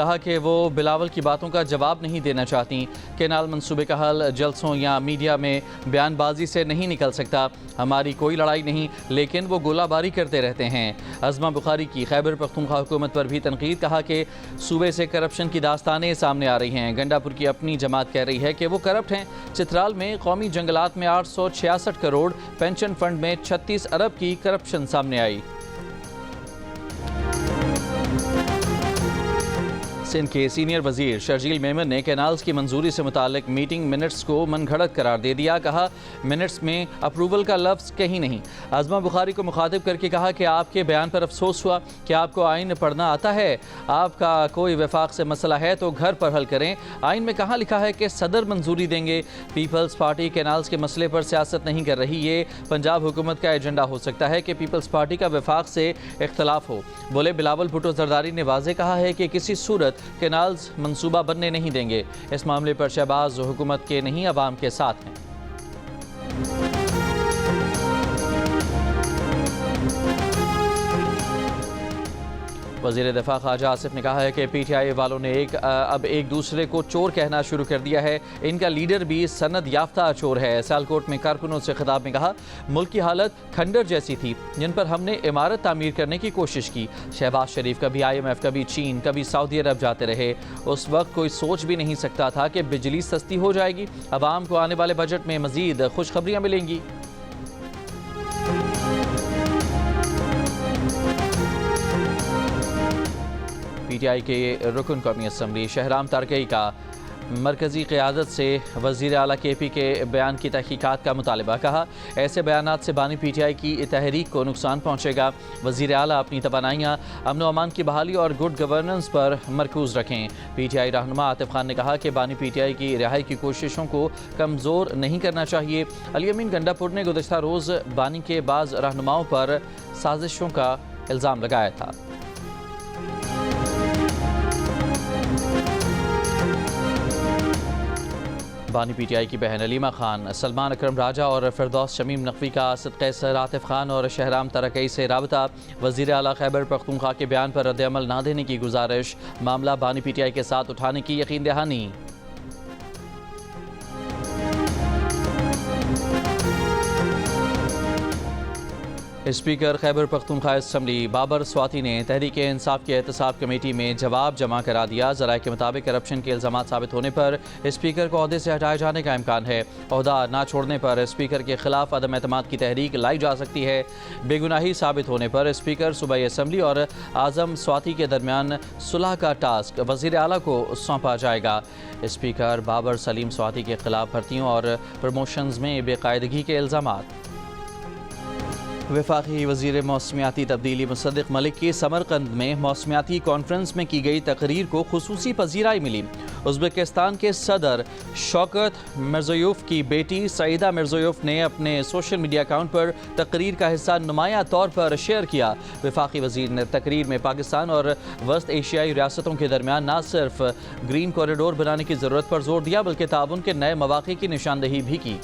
کہا کہ وہ بلاول کی باتوں کا جواب نہیں دینا چاہتی۔ کینال منصوبے کا حل جلسوں یا میڈیا میں بیان بازی سے نہیں نکل سکتا۔ ہماری کوئی لڑائی نہیں، لیکن وہ گولہ باری کرتے رہتے ہیں۔ عظمہ بخاری کی خیبر پختونخوا حکومت پر بھی تنقید، کہا کہ صوبے سے کرپشن کی داستانیں سامنے آ رہی ہیں۔ گنڈا پور کی اپنی جماعت کہہ رہی ہے کہ وہ کرپٹ ہیں۔ چترال میں قومی جنگلات میں 866 کروڑ، پینشن فنڈ میں 36 ارب کی کرپشن سامنے آئی۔ سندھ کے سینئر وزیر شرجیل میمن نے کینالز کی منظوری سے متعلق میٹنگ منٹس کو من گھڑت قرار دے دیا۔ کہا منٹس میں اپروول کا لفظ کہیں نہیں۔ عظمہ بخاری کو مخاطب کر کے کہا کہ آپ کے بیان پر افسوس ہوا کہ آپ کو آئین پڑھنا آتا ہے۔ آپ کا کوئی وفاق سے مسئلہ ہے تو گھر پر حل کریں۔ آئین میں کہاں لکھا ہے کہ صدر منظوری دیں گے؟ پیپلز پارٹی کینالز کے مسئلے پر سیاست نہیں کر رہی۔ یہ پنجاب حکومت کا ایجنڈا ہو سکتا ہے کہ پیپلز پارٹی کا وفاق سے اختلاف ہو۔ بولے بلاول بھٹو زرداری نے واضح کہا ہے کہ کسی صورت کینالز منصوبہ بننے نہیں دیں گے۔ اس معاملے پر شہباز حکومت کے نہیں عوام کے ساتھ ہیں۔ وزیر دفاع خواجہ آصف نے کہا ہے کہ پی ٹی آئی والوں نے اب ایک دوسرے کو چور کہنا شروع کر دیا ہے۔ ان کا لیڈر بھی سند یافتہ چور ہے۔ سیالکوٹ میں کارکنوں سے خطاب میں کہا ملک کی حالت کھنڈر جیسی تھی جن پر ہم نے عمارت تعمیر کرنے کی کوشش کی۔ شہباز شریف کبھی IMF، کبھی چین، کبھی سعودی عرب جاتے رہے۔ اس وقت کوئی سوچ بھی نہیں سکتا تھا کہ بجلی سستی ہو جائے گی۔ عوام کو آنے والے بجٹ میں مزید خوشخبریاں ملیں گی۔ پی ٹی آئی کے رکن قومی اسمبلی شہرام تارکئی کا مرکزی قیادت سے وزیر اعلیٰ KP کے بیان کی تحقیقات کا مطالبہ۔ کہا ایسے بیانات سے بانی پی ٹی آئی کی تحریک کو نقصان پہنچے گا۔ وزیر اعلیٰ اپنی توانائیاں امن و امان کی بحالی اور گڈ گورننس پر مرکوز رکھیں۔ پی ٹی آئی رہنما عاطف خان نے کہا کہ بانی پی ٹی آئی کی رہائی کی کوششوں کو کمزور نہیں کرنا چاہیے۔ علی امین گنڈا پور نے گزشتہ روز بانی کے بعض رہنماؤں پر سازشوں کا الزام لگایا تھا۔ بانی پی ٹی آئی کی بہن علیمہ خان، سلمان اکرم راجہ اور فردوس شمیم نقوی کا صدقہ سر عاطف خان اور شہرام تارکئی سے رابطہ۔ وزیر اعلیٰ خیبر پختونخوا کے بیان پر رد عمل نہ دینے کی گزارش۔ معاملہ بانی پی ٹی آئی کے ساتھ اٹھانے کی یقین دہانی۔ اسپیکر خیبر پختونخوا اسمبلی بابر سواتی نے تحریک انصاف کی احتساب کمیٹی میں جواب جمع کرا دیا۔ ذرائع کے مطابق کرپشن کے الزامات ثابت ہونے پر اسپیکر کو عہدے سے ہٹائے جانے کا امکان ہے۔ عہدہ نہ چھوڑنے پر اسپیکر کے خلاف عدم اعتماد کی تحریک لائی جا سکتی ہے۔ بے گناہی ثابت ہونے پر اسپیکر صوبائی اسمبلی اور اعظم سواتی کے درمیان صلح کا ٹاسک وزیر اعلیٰ کو سونپا جائے گا۔ اسپیکر بابر سلیم سواتی کے خلاف بھرتیوں اور پروموشنز میں بے قاعدگی کے الزامات۔ وفاقی وزیر موسمیاتی تبدیلی مصدق ملک کی سمرقند میں موسمیاتی کانفرنس میں کی گئی تقریر کو خصوصی پذیرائی ملی۔ ازبکستان کے صدر شوکت مرزیوف کی بیٹی سعیدہ مرزیوف نے اپنے سوشل میڈیا اکاؤنٹ پر تقریر کا حصہ نمایاں طور پر شیئر کیا۔ وفاقی وزیر نے تقریر میں پاکستان اور وسط ایشیائی ریاستوں کے درمیان نہ صرف گرین کوریڈور بنانے کی ضرورت پر زور دیا بلکہ تعاون کے نئے مواقع کی نشاندہی بھی کی۔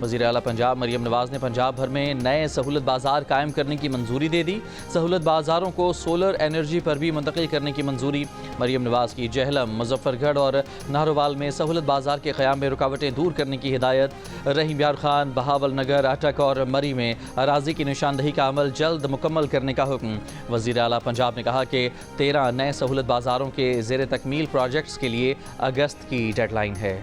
وزیر اعلیٰ پنجاب مریم نواز نے پنجاب بھر میں نئے سہولت بازار قائم کرنے کی منظوری دے دی۔ سہولت بازاروں کو سولر انرجی پر بھی منتقل کرنے کی منظوری۔ مریم نواز کی جہلم، مظفر گڑھ اور نہروال میں سہولت بازار کے قیام میں رکاوٹیں دور کرنے کی ہدایت۔ رحیم یار خان، بہاول نگر، اٹک اور مری میں اراضی کی نشاندہی کا عمل جلد مکمل کرنے کا حکم۔ وزیر اعلیٰ پنجاب نے کہا کہ 13 نئے سہولت بازاروں کے زیر تکمیل پروجیکٹس کے لیے اگست کی ڈیڈ لائن ہے۔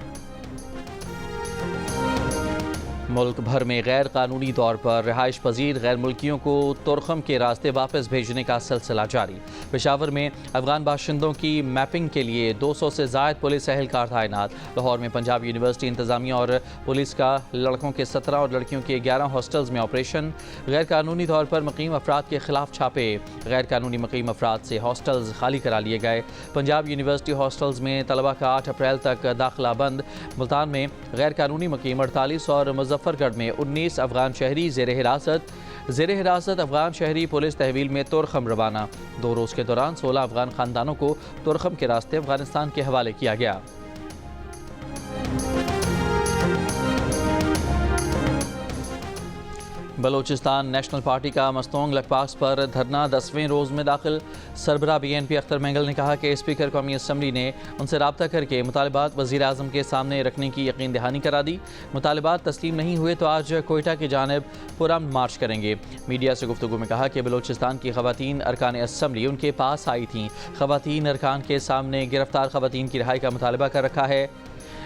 ملک بھر میں غیر قانونی طور پر رہائش پذیر غیر ملکیوں کو تورخم کے راستے واپس بھیجنے کا سلسلہ جاری۔ پشاور میں افغان باشندوں کی میپنگ کے لیے 200 سے زائد پولیس اہلکار تعینات۔ لاہور میں پنجاب یونیورسٹی انتظامیہ اور پولیس کا لڑکوں کے 17 اور لڑکیوں کے 11 ہاسٹلز میں آپریشن۔ غیر قانونی طور پر مقیم افراد کے خلاف چھاپے۔ غیر قانونی مقیم افراد سے ہاسٹلز خالی کرا لیے گئے۔ پنجاب یونیورسٹی ہاسٹلز میں طلبہ کا 8 اپریل تک داخلہ بند۔ ملتان میں غیر قانونی مقیم 48 اور مظفر گڑھ میں 19 افغان شہری زیر حراست افغان شہری پولیس تحویل میں تورخم روانہ۔ 2 روز کے دوران 16 افغان خاندانوں کو تورخم کے راستے افغانستان کے حوالے کیا گیا۔ بلوچستان نیشنل پارٹی کا مستونگ لکپاکس پر دھرنا 10ویں روز میں داخل۔ سربراہ BNP اختر مینگل نے کہا کہ اسپیکر قومی اسمبلی نے ان سے رابطہ کر کے مطالبات وزیر اعظم کے سامنے رکھنے کی یقین دہانی کرا دی۔ مطالبات تسلیم نہیں ہوئے تو آج کوئٹہ کی جانب پرامن مارچ کریں گے۔ میڈیا سے گفتگو میں کہا کہ بلوچستان کی خواتین ارکان اسمبلی ان کے پاس آئی تھیں۔ خواتین ارکان کے سامنے گرفتار خواتین کی رہائی کا مطالبہ کر رکھا ہے۔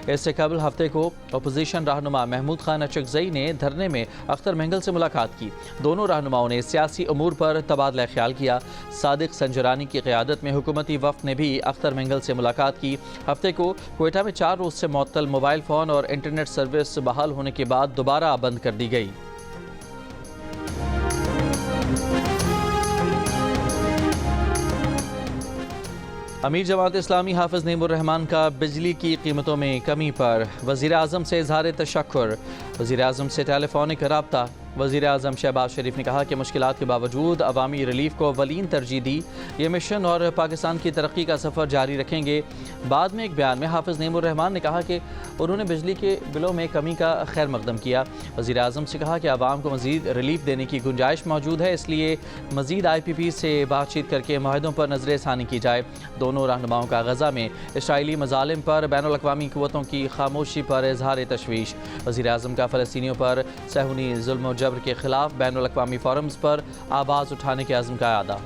اس سے قبل ہفتے کو اپوزیشن رہنما محمود خان اچکزئی نے دھرنے میں اختر مینگل سے ملاقات کی۔ دونوں رہنماؤں نے سیاسی امور پر تبادلہ خیال کیا۔ صادق سنجرانی کی قیادت میں حکومتی وفد نے بھی اختر مینگل سے ملاقات کی۔ ہفتے کو کوئٹہ میں 4 روز سے معطل موبائل فون اور انٹرنیٹ سروس بحال ہونے کے بعد دوبارہ بند کر دی گئی۔ امیر جماعت اسلامی حافظ نعیم الرحمان کا بجلی کی قیمتوں میں کمی پر وزیر اعظم سے اظہار تشکر۔ وزیر اعظم سے ٹیلی فونک رابطہ۔ وزیر اعظم شہباز شریف نے کہا کہ مشکلات کے باوجود عوامی ریلیف کو اولین ترجیح دی۔ یہ مشن اور پاکستان کی ترقی کا سفر جاری رکھیں گے۔ بعد میں ایک بیان میں حافظ نعیم الرحمان نے کہا کہ انہوں نے بجلی کے بلوں میں کمی کا خیر مقدم کیا۔ وزیر اعظم سے کہا کہ عوام کو مزید ریلیف دینے کی گنجائش موجود ہے، اس لیے مزید IPP سے بات چیت کر کے معاہدوں پر نظر ثانی کی جائے۔ دونوں رہنماؤں کا غزہ میں اسرائیلی مظالم پر بین الاقوامی قوتوں کی خاموشی پر اظہار تشویش۔ وزیر اعظم کا فلسطینیوں پر صہیونی ظلم و جبر کے خلاف بین الاقوامی فورمز پر آواز اٹھانے کے عزم کا اعادہ۔